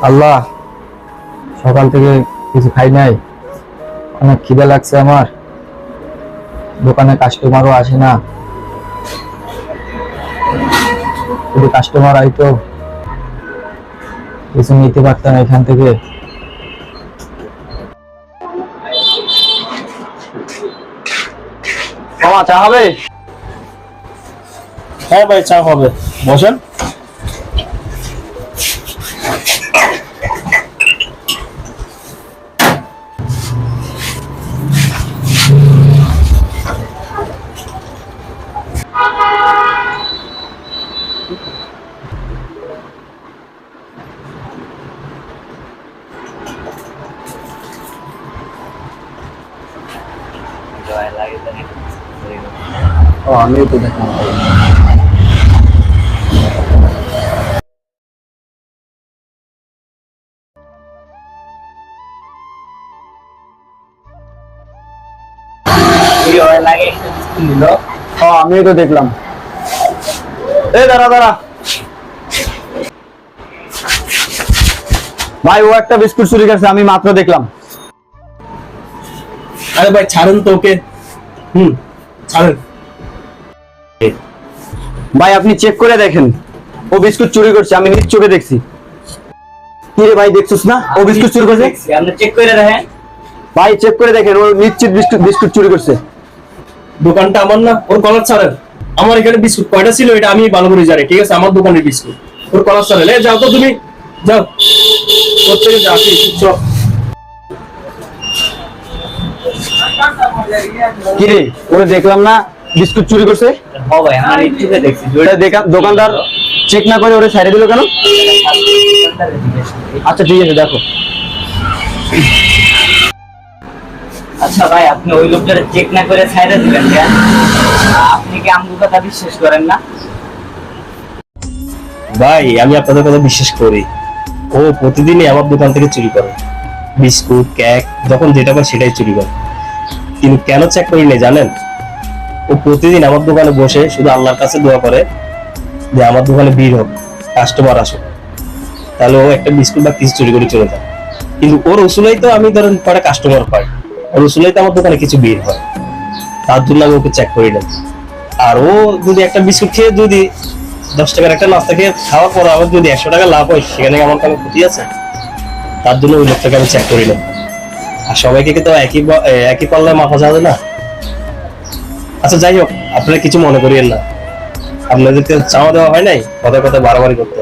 আল্লাহ, সকাল থেকে কিছু খাই নাই, অনেক খিদে লাগছে আমার। দোকানে কাস্টমারও আসে না, যদি কাস্টমার আইতো কিছু নিতে পারতাম এখান থেকে। মামা, চা হবে? হ্যাঁ ভাই, চা হবে, বসেন। আমিও তো দেখলাম। আমিও তো দেখলাম। দাঁড়া দাঁড়া ভাই, ও একটা বিস্কুট চুরি করছে, আমি মাত্র দেখলাম। আরে ভাই ছাড়ুন তো ওকে। ছাড়ুন ভাই, আপনি চেক করে দেখেন, ও বিস্কুট চুরি করছে, আমি নিজ চোখে দেখছি। কি রে ভাই, দেখছিস না ও বিস্কুট চুরি করছে? আপনি চেক করে দেখেন। ভাই চেক করে দেখেন, ও নিশ্চিত বিস্কুট চুরি করছে। দোকানটা আমার না, ওর কলার ছাড়েন। আমার এখানে বিস্কুট কয়টা ছিল এটা আমি ভালো করে জানি, ঠিক আছে? আমার দোকানের বিস্কুট, ওর কলার ছাড়েন। যাও তো তুমি, যাও প্রত্যেকে যাও, চল। কি রে, ওরে দেখলাম না বিস্কুট চুরি করছে? ও ভাই, আমার ইউটিউবে দেখছি। দোকানদার চেক না করে ওরে ছেড়ে দিল কেন? আচ্ছা ঠিক আছে, দেখো। আচ্ছা ভাই, আপনি ওই লোকটারে চেক না করে ছাইড়া দিবেন কেন? আপনি কি আমগো কথা বিশ্বাস করেন না? ভাই আমি আপনাদের কথা বিশ্বাস করি। ও প্রতিদিনই আমার দোকান থেকে চুরি করে, বিস্কুট কেক যখন যেটা পায় সেটাই চুরি করে। কিন্তু কেন চেক করি না জানেন? ও প্রতিদিন আমার দোকানে বসে শুধু আল্লাহর কাছে দোয়া করে যে আমার দোকানে ভিড় হোক, কাস্টমার আসুক, তাহলে ও একটা বিস্কুট বা কিছু চুরি করে চলে যায়। কিন্তু ওর উসুলেই তো আমি ধরেন কটা কাস্টমার পাই, ওর উসুলেই তো আমার দোকানে কিছু ভিড় হয়, তার জন্য আমি ওকে চেক করি না। আর ও যদি একটা বিস্কুট খেয়ে যদি 10 টাকার একটা নাস্তা খেয়ে খাওয়ার পর আমার যদি 100 টাকা লাভ হয়, সেখানে আমার কোনো ক্ষতি আছে? তার জন্য ওই লোকটাকে আমি চেক করি না। আর সবাইকে তো একই পাল্লায় মাপা যাবে না। আচ্ছা যাই হোক, আপনারা কিছু মনে করিয়েন না, আপনাদেরকে চাওয়া দেওয়া হয় নাই, কথা কথা বাড়াবাড়ি করতে।